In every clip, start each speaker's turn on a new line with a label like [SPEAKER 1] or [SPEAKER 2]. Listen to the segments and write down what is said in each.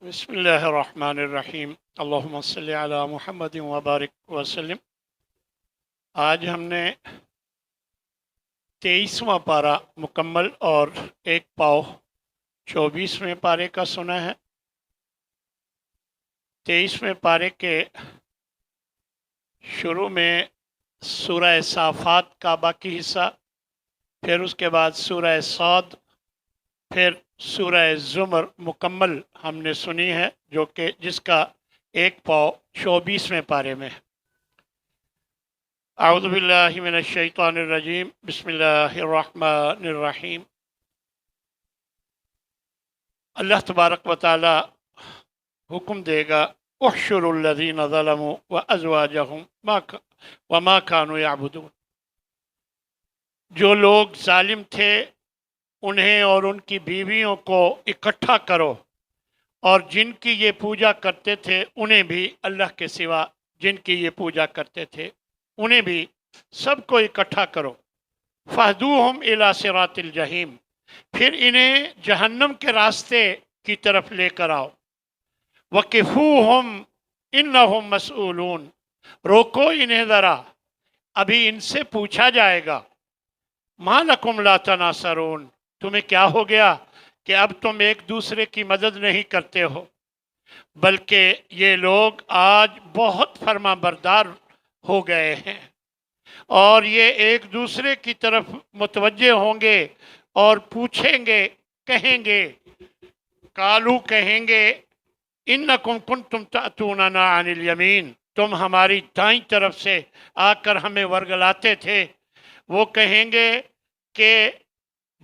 [SPEAKER 1] बिस्मिल्लाह अर्रहमान अर्रहीम अल्लाहुम्मा सल्लि अला मुहम्मद व बारिक वसल्लम। आज हमने 23वां पारा मुकम्मल और एक पाव 24वें पारे का सुना है। 23वें पारे के शुरू में सूरह साफ़ात का बाकी हिस्सा, फिर उसके बाद सूरह सौद, फिर सूरह ज़ुमर मुकम्मल हमने सुनी है, जो कि जिसका एक पाव 24वें पारे में है। अऊज़ु बिल्लाहि मिनश शैतानिर रजीम, बिस्मिल्लाहिर रहमानिर रहीम। अल्लाह तबारक व तआला हुक्म देगा, उहशुरुल लज़ीना ज़लमू व अज़वाजहुम व मा कानू यअबुदून। जो लोग जालिम थे उन्हें और उनकी बीवियों को इकट्ठा करो, और जिनकी ये पूजा करते थे उन्हें भी, अल्लाह के सिवा जिनकी ये पूजा करते थे उन्हें भी, सबको इकट्ठा करो। फहदूहुम इला सिरातिल जहीम, फिर इन्हें जहन्नम के रास्ते की तरफ लेकर आओ। वकिफूहुम इन्नहुम मसऊलून, रोको इन्हें ज़रा, अभी इनसे पूछा जाएगा। मा लकुम ला तनासरून, तुम्हें क्या हो गया कि अब तुम एक दूसरे की मदद नहीं करते हो। बल्कि ये लोग आज बहुत फर्माबरदार हो गए हैं और ये एक दूसरे की तरफ मुतवज्जे होंगे और पूछेंगे, कहेंगे, कालू कहेंगे, इन्नकुम कुंतुम तअतूनना अनिल यमीन, तुम हमारी दाईं तरफ से आकर हमें वर्गलाते थे। वो कहेंगे कि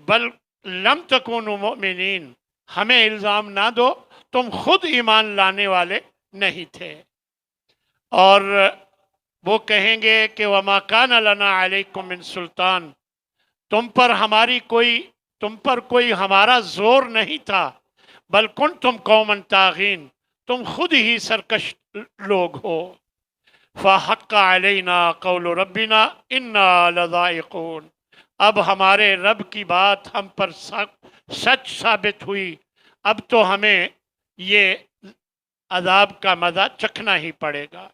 [SPEAKER 1] बल लम तकूनु मुमिनीन, हमें इल्ज़ाम ना दो, तुम खुद ईमान लाने वाले नहीं थे। और वो कहेंगे कि वमा कान लना अलैकुम मिन सुल्तान, तुम पर कोई हमारा जोर नहीं था। बल कुंतुम कौमन तागीन, तुम खुद ही सरकश लोग हो। फहक्का अलैना कौलु रब्बिना इन्ना लज़ाइक़ून, अब हमारे रब की बात हम पर सच साबित हुई, अब तो हमें ये अजाब का मज़ा चखना ही पड़ेगा।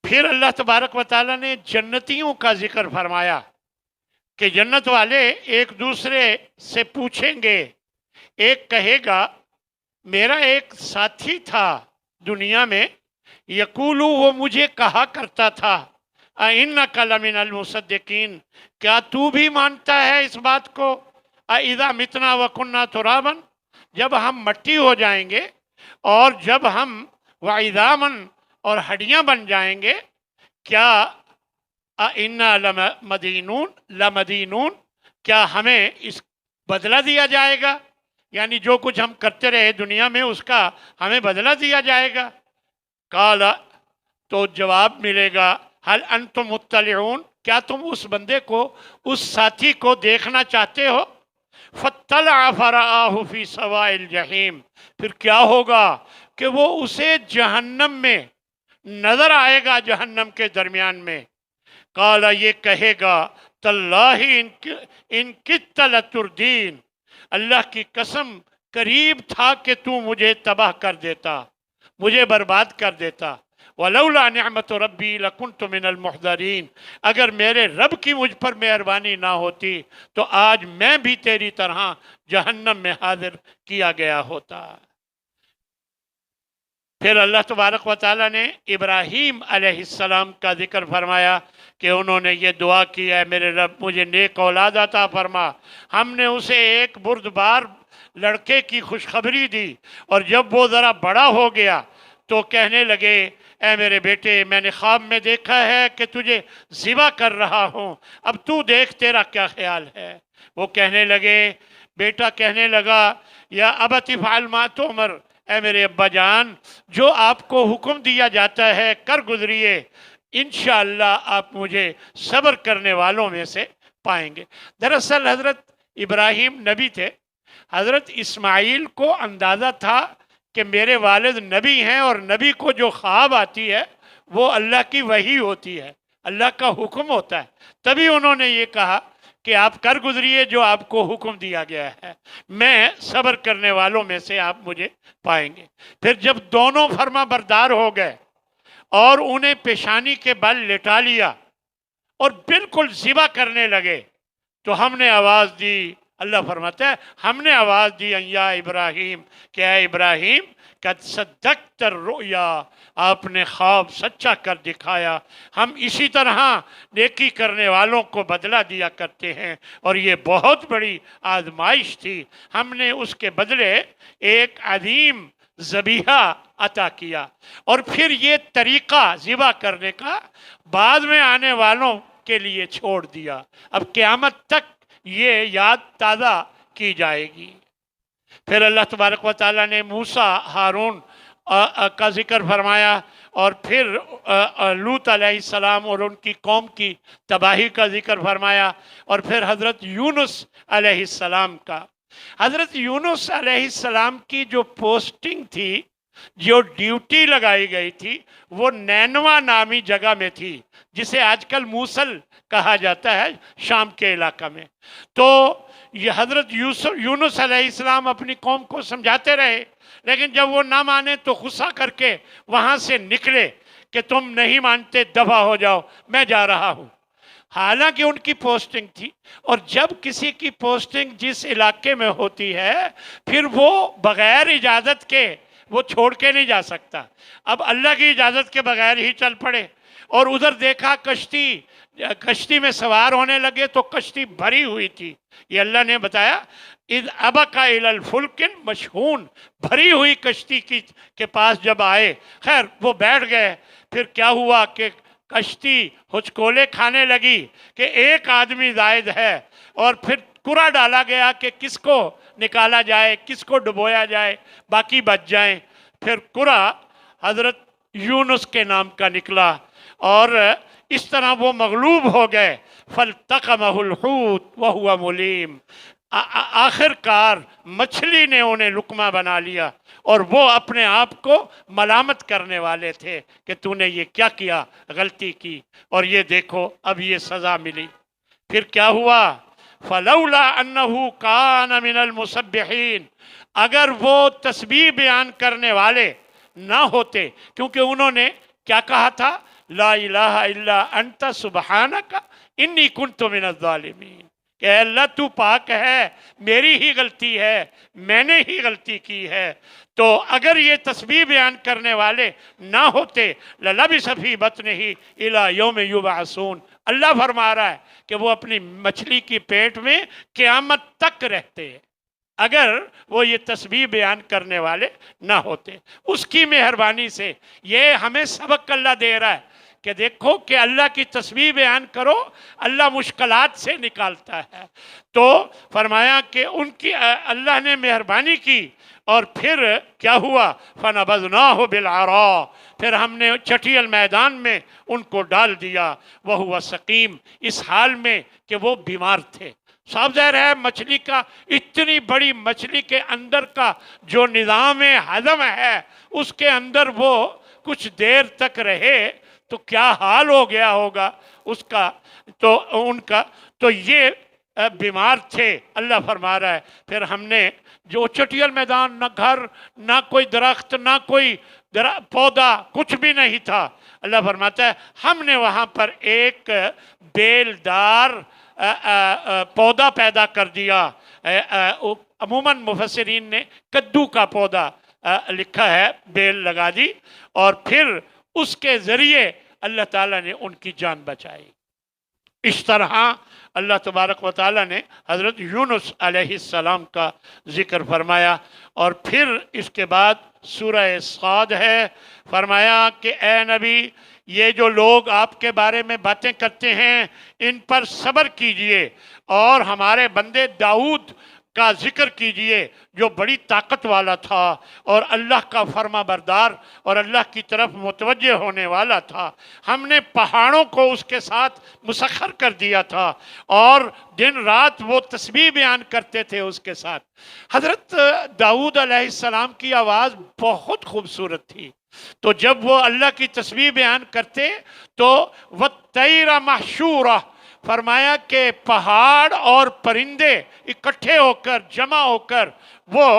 [SPEAKER 1] फिर अल्लाह तबारक व तआला ने जन्नतियों का जिक्र फरमाया कि जन्नत वाले एक दूसरे से पूछेंगे। एक कहेगा, मेरा एक साथी था दुनिया में, यकूलू, वो मुझे कहा करता था, इन्नका लमिनल मुसद्दिकीन, क्या तू भी मानता है इस बात को, इज़ा मितना व कुन्ना तुराबन, जब हम मट्टी हो जाएंगे और जब हम वइज़ामन और हड्डियां बन जाएंगे, क्या इन्ना लमदीनून, क्या हमें इस बदला दिया जाएगा, यानी जो कुछ हम करते रहे दुनिया में उसका हमें बदला दिया जाएगा। काला, तो जवाब मिलेगा, हल अंतुम मुत्तलिऊन, क्या तुम उस बंदे को, उस साथी को देखना चाहते हो। फत्तलअ फरआहु फी सवाइल जहीम, फिर क्या होगा कि वो उसे जहन्नम में नजर आएगा, जहन्नम के दरमियान में। काला, ये कहेगा, तल्लाही इन कित्ता लतुरदीन, अल्लाह की कसम, करीब था कि तू मुझे तबाह कर देता, मुझे बर्बाद कर देता। वलौला निअमतु रब्बी लकुन्तु मिनल मुहज़रीन, अगर मेरे रब की मुझ पर मेहरबानी ना होती तो आज मैं भी तेरी तरह जहन्नम में हाजिर किया गया होता। फिर अल्लाह तबारक व तआला ने इब्राहीम अलैहिस्सलाम का जिक्र फरमाया कि उन्होंने ये दुआ की है, मेरे रब मुझे नेक औलाद अता फरमा। हमने उसे एक बुर्दबार लड़के की खुशखबरी दी, और जब वो ज़रा बड़ा हो गया तो कहने लगे, ऐ मेरे बेटे, मैंने ख्वाब में देखा है कि तुझे ज़िबा कर रहा हूँ, अब तू देख तेरा क्या ख्याल है। वो कहने लगे, बेटा कहने लगा, या अबति फ़अल मा तुमर, ऐ मेरे अब्बा जान, जो आपको हुक्म दिया जाता है कर गुजरिए, इंशाअल्लाह आप मुझे सब्र करने वालों में से पाएंगे। दरअसल हज़रत इब्राहीम नबी थे, हज़रत इस्माइल को अंदाज़ा था कि मेरे वालिद नबी हैं, और नबी को जो ख्वाब आती है वो अल्लाह की वही होती है, अल्लाह का हुक्म होता है। तभी उन्होंने ये कहा کہ آپ کر گزریے جو آپ کو حکم دیا گیا ہے، میں صبر کرنے والوں میں سے آپ مجھے پائیں گے۔ پھر جب دونوں فرما بردار ہو گئے اور انہیں پیشانی کے بل لٹا لیا اور بالکل ذبح کرنے لگے، تو ہم نے آواز دی، اللہ فرماتا ہے ہم نے آواز دی یا ابراہیم، کہ اے ابراہیم قد صدقت الرؤیا، آپ نے خواب سچا کر دکھایا۔ ہم اسی طرح نیکی کرنے والوں کو بدلہ دیا کرتے ہیں، اور یہ بہت بڑی آزمائش تھی، ہم نے اس کے بدلے ایک عظیم ذبیحہ عطا کیا۔ اور پھر یہ طریقہ ذبح کرنے کا بعد میں آنے والوں کے لیے چھوڑ دیا، اب قیامت تک یہ یاد تازہ کی جائے گی۔ پھر اللہ تبارک و تعالیٰ نے موسیٰ ہارون کا ذکر فرمایا، اور پھر لوط علیہ السلام اور ان کی قوم کی تباہی کا ذکر فرمایا، اور پھر حضرت یونس علیہ السلام کا۔ حضرت یونس علیہ السلام کی جو پوسٹنگ تھی، جو ڈیوٹی لگائی گئی تھی، وہ نینوا نامی جگہ میں تھی، جسے آج کل موصل کہا جاتا ہے شام کے علاقہ میں۔ تو یہ حضرت یونس علیہ السلام اپنی قوم کو سمجھاتے رہے، لیکن جب وہ نہ مانے تو غصہ کر کے وہاں سے نکلے کہ تم نہیں مانتے دفع ہو جاؤ، میں جا رہا ہوں۔ حالانکہ ان کی پوسٹنگ تھی، اور جب کسی کی پوسٹنگ جس علاقے میں ہوتی ہے پھر وہ بغیر اجازت کے وہ چھوڑ کے نہیں جا سکتا۔ اب اللہ کی اجازت کے بغیر ہی چل پڑے، اور ادھر دیکھا کشتی میں سوار ہونے لگے تو کشتی بھری ہوئی تھی۔ یہ اللہ نے بتایا اذ ابق الی الفلک مشحون، بھری ہوئی کشتی کے پاس جب آئے، خیر وہ بیٹھ گئے۔ پھر کیا ہوا کہ کشتی ہچکولے کھانے لگی کہ ایک آدمی زائد ہے، اور پھر کرا ڈالا گیا کہ کس کو نکالا جائے، کس کو ڈبویا جائے، باقی بچ جائیں۔ پھر کرا حضرت یونس کے نام کا نکلا، اور اس طرح وہ مغلوب ہو گئے۔ فَالْتَقَمَهُ الْحُوتُ وَهُوَ مُلِيمٌ، آخر کار مچھلی نے انہیں لقمہ بنا لیا، اور وہ اپنے آپ کو ملامت کرنے والے تھے کہ تو نے یہ کیا کیا، غلطی کی، اور یہ دیکھو اب یہ سزا ملی۔ پھر کیا ہوا؟ فَلَوْلَا أَنَّهُ كَانَ مِنَ الْمُسَبِّحِينَ، اگر وہ تسبیح بیان کرنے والے نہ ہوتے، کیونکہ انہوں نے کیا کہا تھا؟ لا الہ الا انت سبحانک انی کنت من الظالمین، کہ اے اللہ تو پاک ہے، میری ہی غلطی ہے، میں نے ہی غلطی کی ہے۔ تو اگر یہ تسبیح بیان کرنے والے نہ ہوتے لَلَبِثَ فِي بَطْنِهِ إِلَى يَوْمِ يُبْعَثُونَ، اللہ فرما رہا ہے کہ وہ اپنی مچھلی کی پیٹ میں قیامت تک رہتے ہیں، اگر وہ یہ تسبیح بیان کرنے والے نہ ہوتے۔ اس کی مہربانی سے یہ ہمیں سبق اللہ دے رہا ہے کہ دیکھو کہ اللہ کی تسبیح بیان کرو، اللہ مشکلات سے نکالتا ہے۔ تو فرمایا کہ ان کی اللہ نے مہربانی کی، اور پھر کیا ہوا؟ فَنَبَذْنَاهُ بِالْعَرَاءِ، پھر ہم نے چٹیل میدان میں ان کو ڈال دیا، وَهُوَ سَقِيمٌ، اس حال میں کہ وہ بیمار تھے۔ صاف ظاہر ہے مچھلی کا، اتنی بڑی مچھلی کے اندر کا جو نظام ہضم ہے، اس کے اندر وہ کچھ دیر تک رہے تو کیا حال ہو گیا ہوگا اس کا، تو ان کا تو یہ بیمار تھے۔ اللہ فرما رہا ہے پھر ہم نے جو چٹیل میدان، نہ گھر، نہ کوئی درخت، نہ کوئی پودا، کچھ بھی نہیں تھا، اللہ فرماتا ہے ہم نے وہاں پر ایک بیلدار پودا پیدا کر دیا۔ عموماً مفسرین نے کدو کا پودا لکھا ہے، بیل لگا دی، اور پھر اس کے ذریعے اللہ تعالیٰ نے ان کی جان بچائی۔ اس طرح اللہ تبارک و تعالیٰ نے حضرت یونس علیہ السلام کا ذکر فرمایا، اور پھر اس کے بعد سورہ صاد ہے، فرمایا کہ اے نبی یہ جو لوگ آپ کے بارے میں باتیں کرتے ہیں ان پر صبر کیجئے، اور ہمارے بندے داؤد کا ذکر کیجئے جو بڑی طاقت والا تھا، اور اللہ کا فرما بردار اور اللہ کی طرف متوجہ ہونے والا تھا۔ ہم نے پہاڑوں کو اس کے ساتھ مسخر کر دیا تھا، اور دن رات وہ تسبیح بیان کرتے تھے اس کے ساتھ۔ حضرت داؤد علیہ السلام کی آواز بہت خوبصورت تھی، تو جب وہ اللہ کی تسبیح بیان کرتے تو وَالطَّيْرَ مَحْشُورَةً، फरमाया कि पहाड़ और परिंदे इकट्ठे होकर जमा होकर वो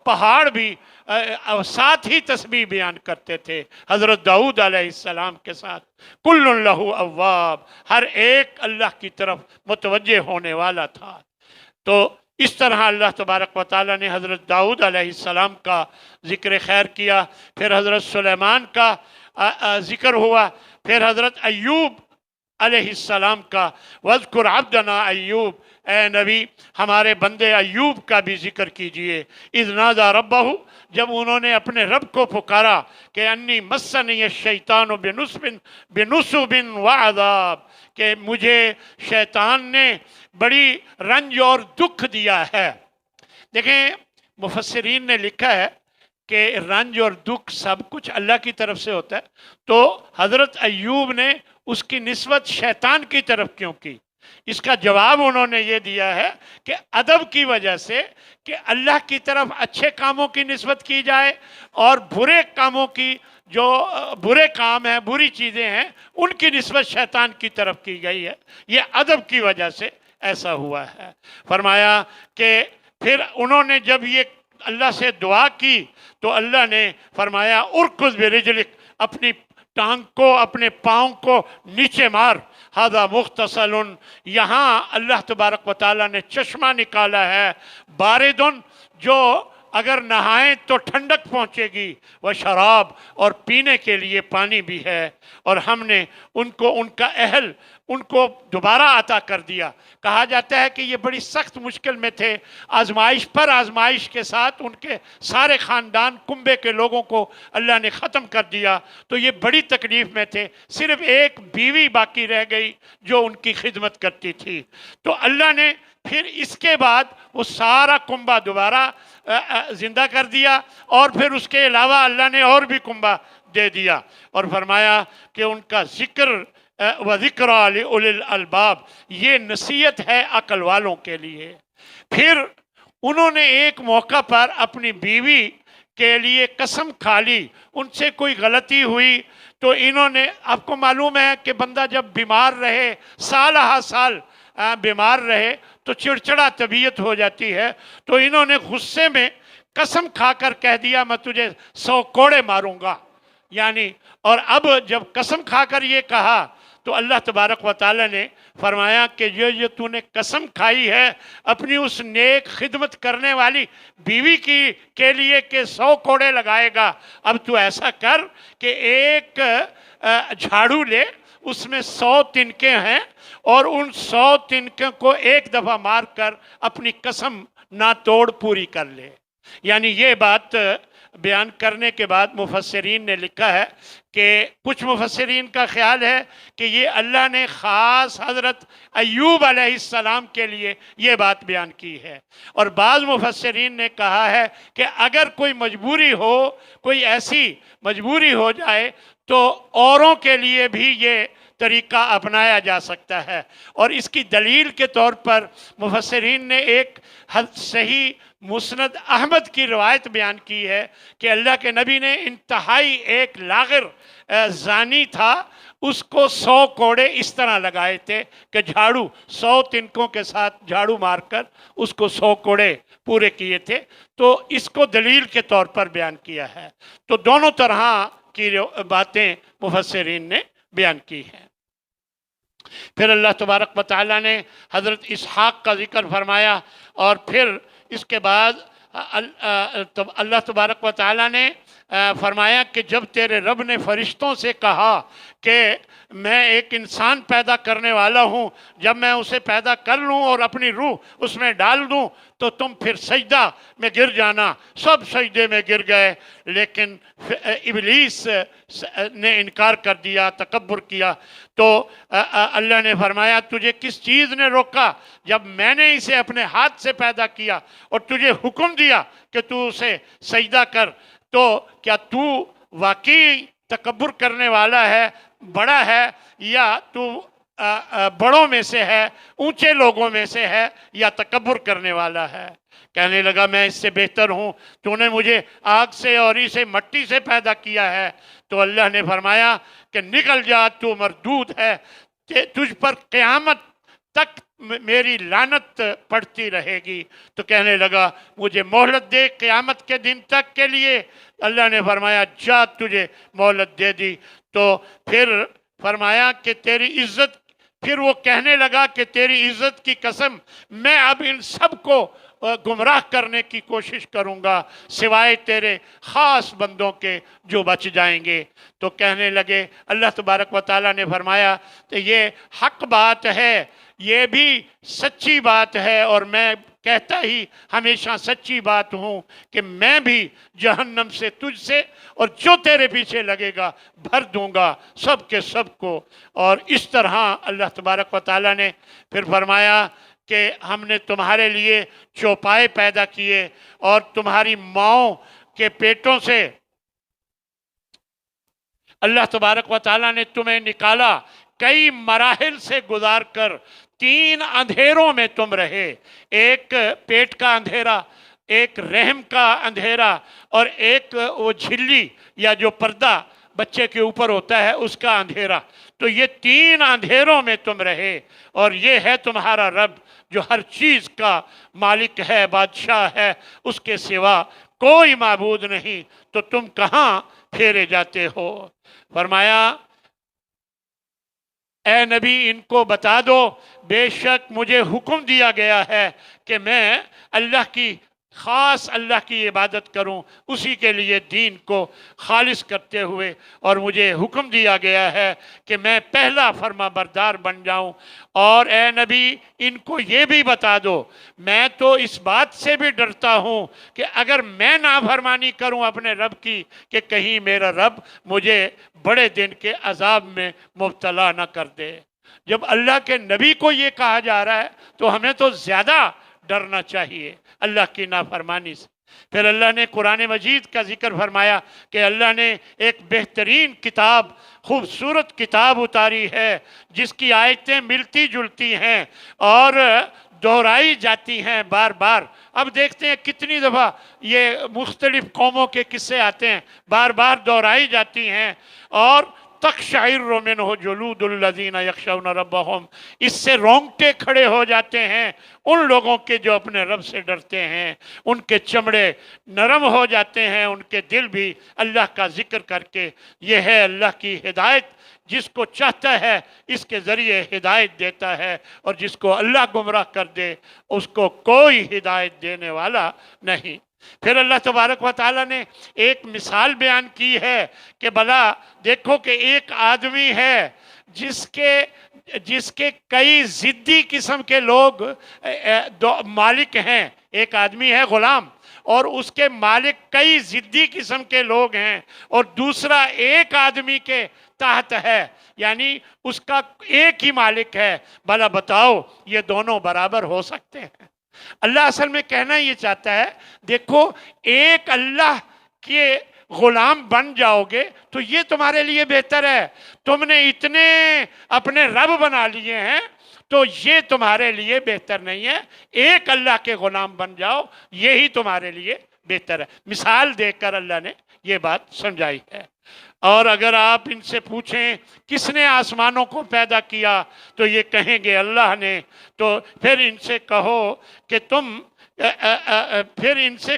[SPEAKER 1] पहाड़ भी साथ ही तस्बीह बयान करते थे हज़रत दाऊद अलैहिस्सलाम के साथ। कुल्लुन लहू अव्वाब, हर एक अल्लाह की तरफ मुतवज्जे होने वाला था। तो इस तरह अल्लाह तबारक व तआला ने हज़रत दाऊद अलैहिस्सलाम का ज़िक्र खैर किया। फिर हज़रत सुलेमान का ज़िक्र हुआ। फिर हज़रत अय्यूब अलैहिस्सलाम का, वज़कुर अब्दना अय्यूब, ए नबी हमारे बंदे अय्यूब का भी जिक्र कीजिए। इज़ नादा रब्बहू, जब उन्होंने अपने रब को पुकारा कि अन्नी मस्सनी शैतान बिनुसबिन व अज़ाब, कि मुझे शैतान ने बड़ी रंज और दुख दिया है। देखें मुफस्सिरीन ने लिखा है कि रंज और दुख सब कुछ अल्लाह की तरफ से होता है, तो हज़रत अय्यूब ने उसकी निस्बत शैतान की तरफ क्यों की? इसका जवाब उन्होंने ये दिया है कि अदब की वजह से कि अल्लाह की तरफ अच्छे कामों की निस्बत की जाए और बुरे कामों की, जो बुरे काम हैं, बुरी चीज़ें हैं, उनकी निस्बत शैतान की तरफ की गई है। ये अदब की वजह से ऐसा हुआ है। फरमाया कि फिर उन्होंने जब ये अल्लाह से दुआ की तो अल्लाह ने फरमाया उरकुज़ बिरिजलिक, अपनी टांग को, अपने पाँव को नीचे मार। हादा मुख्तसलुन, यहाँ अल्लाह तबारक व तआला ने चश्मा निकाला है। बारिदुन, जो अगर नहाएं तो ठंडक पहुँचेगी। वह शराब, और पीने के लिए पानी भी है। और हमने उनको उनका अहल उनको दोबारा अता कर दिया। कहा जाता है कि ये बड़ी सख्त मुश्किल में थे, आजमाइश पर आजमाइश के साथ उनके सारे ख़ानदान कुंबे के लोगों को अल्लाह ने ख़त्म कर दिया, तो ये बड़ी तकलीफ़ में थे। सिर्फ एक बीवी बाकी रह गई जो उनकी खिदमत करती थी। तो अल्लाह ने फिर इसके बाद वो सारा कुंबा दोबारा ज़िंदा कर दिया, और फिर उसके अलावा अल्लाह ने और भी कुंबा दे दिया। और फरमाया कि उनका ज़िक्र व ज़िक्रा लिउलिल अलबाब, ये नसीहत है अकल वालों के लिए। फिर उन्होंने एक मौका पर अपनी बीवी के लिए कसम खा ली, उनसे कोई गलती हुई तो इन्होंने, आपको मालूम है कि बंदा जब बीमार रहे, साल हा साल बीमार रहे तो चिड़चिड़ा तबीयत हो जाती है। तो इन्होंने गुस्से में कसम खाकर कह दिया मैं तुझे 100 कोड़े मारूंगा, यानी। और अब जब कसम खाकर ये कहा तो अल्लाह तबारक व तआला ने फरमाया कि ये तूने कसम खाई है अपनी उस नेक खिदमत करने वाली बीवी की के लिए कि 100 कोड़े लगाएगा। अब तू ऐसा कर कि एक झाड़ू ले, उसमें 100 तिनके हैं, और उन 100 तिनके को एक दफ़ा मार कर अपनी कसम ना तोड़ पूरी कर ले। यानी ये बात बयान करने के बाद मुफस्सिरीन ने लिखा है कि कुछ मुफस्सिरीन का ख्याल है कि ये अल्लाह ने ख़ास हज़रत अय्यूब अलैहिस्सलाम के लिए ये बात बयान की है। और बाज़ मुफस्सिरीन ने कहा है कि अगर कोई मजबूरी हो, कोई ऐसी मजबूरी हो जाए तो औरों के लिए भी ये तरीक़ा अपनाया जा सकता है। और इसकी दलील के तौर पर मुफस्सिरीन ने एक सही मुस्नद अहमद की रवायत बयान की है कि अल्लाह के नबी ने इंतहाई एक लागिर जानी था, उसको 100 कोड़े इस तरह लगाए थे कि झाड़ू 100 तिनकों के साथ झाड़ू मारकर उसको 100 कोड़े पूरे किए थे। तो इसको दलील के तौर पर बयान किया है। तो दोनों तरह की बातें मुफस्सिरीन ने बयान की हैं। फिर अल्लाह तबारक व तआला ने हज़रत इसहाक़ का जिक्र फरमाया, और फिर इसके बाद अल्लाह तबारक व तआला ने फरमाया कि जब तेरे रब ने फरिश्तों से कहा कि मैं एक इंसान पैदा करने वाला हूँ, जब मैं उसे पैदा कर लूँ और अपनी रूह उसमें डाल दूँ तो तुम फिर सजदा में गिर जाना। सब सजदे में गिर गए, लेकिन इब्लीस ने इनकार कर दिया, तकब्बुर किया। तो अल्लाह ने फरमाया तुझे किस चीज़ ने रोका जब मैंने इसे अपने हाथ से पैदा किया और तुझे हुक्म दिया कि तू उसे सजदा कर, तो क्या तू वाकई तकब्बुर करने वाला है, बड़ा है, या तू बड़ों में से है, ऊंचे लोगों में से है, या तकब्बुर करने वाला है। कहने लगा मैं इससे बेहतर हूँ, तूने मुझे आग से और इसे मट्टी से पैदा किया है। तो अल्लाह ने फरमाया कि निकल जा, तू मरदूद है, तुझ पर क़यामत तक मेरी लानत पड़ती रहेगी। तो कहने लगा मुझे मोहलत दे क़यामत के दिन तक के लिए। अल्लाह ने फरमाया जा तुझे मोहलत दे दी। तो फिर फरमाया कि तेरी इज्जत, फिर वो कहने लगा कि तेरी इज्जत की कसम मैं अब इन सब को गुमराह करने की कोशिश करूंगा सिवाय तेरे ख़ास बंदों के जो बच जाएंगे। तो कहने लगे, अल्लाह तबारक व तआला ने फरमाया तो ये हक बात है, ये भी सच्ची बात है, और मैं कहता ही हमेशा सच्ची बात हूँ कि मैं भी जहन्नम से तुझसे और जो तेरे पीछे लगेगा भर दूंगा सब के सब को। और इस तरह अल्लाह तबारक व तआला ने फिर फरमाया कि हमने तुम्हारे लिए चौपाए पैदा किए और तुम्हारी माओं के पेटों से अल्लाह तबारक व तआला ने तुम्हें निकाला, कई मराहिल से गुजार कर 3 अंधेरों में तुम रहे, एक पेट का अंधेरा, एक रहम का अंधेरा, और एक वो झिल्ली या जो पर्दा बच्चे के ऊपर होता है उसका अंधेरा। तो ये 3 अंधेरों में तुम रहे, और ये है तुम्हारा रब जो हर चीज़ का मालिक है, बादशाह है, उसके सिवा कोई माबूद नहीं, तो तुम कहाँ फेरे जाते हो। फरमाया ए नबी इनको बता दो, बेशक मुझे हुक्म दिया गया है कि मैं अल्लाह की ख़ास अल्लाह की इबादत करूं, उसी के लिए दीन को खालिस करते हुए, और मुझे हुक्म दिया गया है कि मैं पहला फर्मा बरदार बन जाऊं। और ए नबी इनको ये भी बता दो, मैं तो इस बात से भी डरता हूं कि अगर मैं नाफरमानी करूं अपने रब की, कि कहीं मेरा रब मुझे बड़े दिन के अजाब में मुब्तला न कर दे। जब अल्लाह के नबी को ये कहा जा रहा है तो हमें तो ज़्यादा डरना चाहिए अल्लाह की नाफरमानी से। फिर अल्लाह ने कुरान मजीद का जिक्र फरमाया कि अल्लाह ने एक बेहतरीन किताब, खूबसूरत किताब उतारी है जिसकी आयतें मिलती जुलती हैं और दोहराई जाती हैं बार बार। अब देखते हैं कितनी दफ़ा ये मुख्तलिफ कौमों के किस्से आते हैं, बार बार दोहराई जाती हैं। और तक़शइर्रु मिन्हु जुलूदुल्लज़ीना यख़शौना रब्बहुम, इससे रोंगटे खड़े हो जाते हैं उन लोगों के जो अपने रब से डरते हैं, उनके चमड़े नरम हो जाते हैं, उनके दिल भी अल्लाह का जिक्र करके। ये है अल्लाह की हिदायत, जिसको चाहता है इसके ज़रिए हिदायत देता है, और जिसको अल्लाह गुमराह कर दे उसको कोई हिदायत देने वाला नहीं। फिर अल्लाह तबारक व तआला ने एक मिसाल बयान की है कि भला देखो कि एक आदमी है जिसके कई ज़िद्दी किस्म के लोग मालिक हैं। एक आदमी है ग़ुलाम और उसके मालिक कई ज़िद्दी किस्म के लोग हैं, और दूसरा एक आदमी के तहत है, यानी उसका एक ही मालिक है। भला बताओ ये दोनों बराबर हो सकते हैं? अल्लाह असल में कहना ये चाहता है, देखो एक अल्लाह के गुलाम बन जाओगे तो ये तुम्हारे लिए बेहतर है। तुमने इतने अपने रब बना लिए हैं तो ये तुम्हारे लिए बेहतर नहीं है। एक अल्लाह के गुलाम बन जाओ, यही तुम्हारे लिए बेहतर है। मिसाल देकर अल्लाह ने ये बात समझाई है। और अगर आप इनसे पूछें किसने आसमानों को पैदा किया तो ये कहेंगे अल्लाह ने। तो फिर इनसे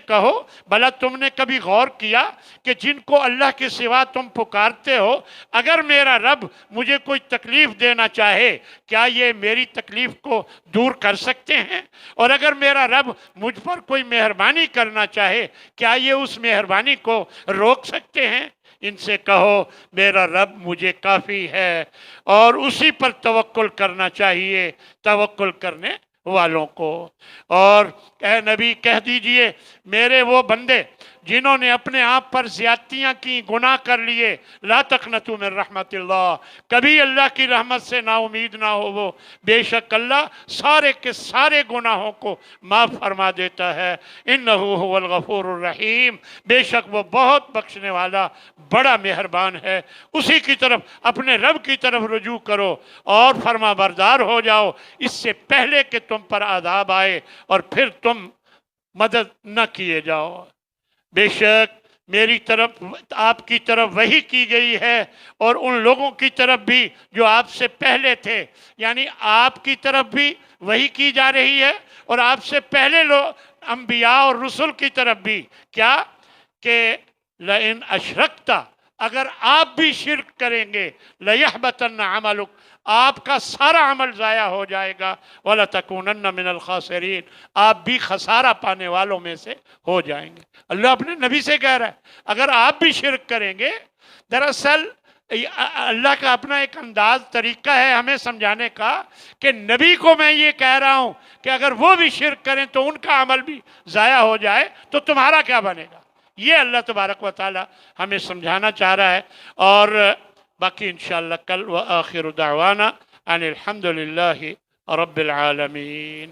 [SPEAKER 1] कहो भला तुमने कभी गौर किया कि जिनको अल्लाह के सिवा तुम पुकारते हो, अगर मेरा रब मुझे कोई तकलीफ़ देना चाहे क्या ये मेरी तकलीफ़ को दूर कर सकते हैं? और अगर मेरा रब मुझ पर कोई मेहरबानी करना चाहे क्या ये उस मेहरबानी को रोक सकते हैं? इनसे कहो मेरा रब मुझे काफ़ी है और उसी पर तवक्कुल करना चाहिए तवक्कुल करने वालों को। और ए नबी कह दीजिए मेरे वो बंदे जिन्होंने अपने आप पर ज़्यादतियाँ की, गुनाह कर लिए, ला तक़नतू मिन रहमतिल्लाह, कभी अल्लाह की रहमत से ना उम्मीद ना हो वो, बेशक अल्लाह सारे के सारे गुनाहों को माफ़ फरमा देता है। इन्नहु हुवल गफ़ूरुर रहीम, बेशक वो बहुत बख्शने वाला बड़ा मेहरबान है। उसी की तरफ, अपने रब की तरफ रुजू करो और फरमा बरदार हो जाओ, इससे पहले कि तुम पर आज़ाब आए और फिर तुम मदद न किए जाओ। बेशक میری طرف آپ کی طرف وحی کی گئی ہے اور ان لوگوں کی طرف بھی جو آپ سے پہلے تھے، یعنی آپ کی طرف بھی وحی کی جا رہی ہے اور آپ سے پہلے لوگ انبیاء اور رسل کی طرف بھی، کیا کہ لئن اشرکتا، اگر آپ بھی شرک کریں گے، لیحبطن عملک، آپ کا سارا عمل ضائع ہو جائے گا، وَلَتَكُونَنَّ مِنَ الْخَاسِرِينَ، آپ بھی خسارہ پانے والوں میں سے ہو جائیں گے۔ اللہ اپنے نبی سے کہہ رہا ہے اگر آپ بھی شرک کریں گے، دراصل اللہ کا اپنا ایک انداز طریقہ ہے ہمیں سمجھانے کا کہ نبی کو میں یہ کہہ رہا ہوں کہ اگر وہ بھی شرک کریں تو ان کا عمل بھی ضائع ہو جائے تو تمہارا کیا بنے گا۔ یہ اللہ تبارک و تعالی ہمیں سمجھانا چاہ رہا ہے، اور باقی انشاءاللہ کل، وآخر دعوانا ان الحمد للہ رب العالمین۔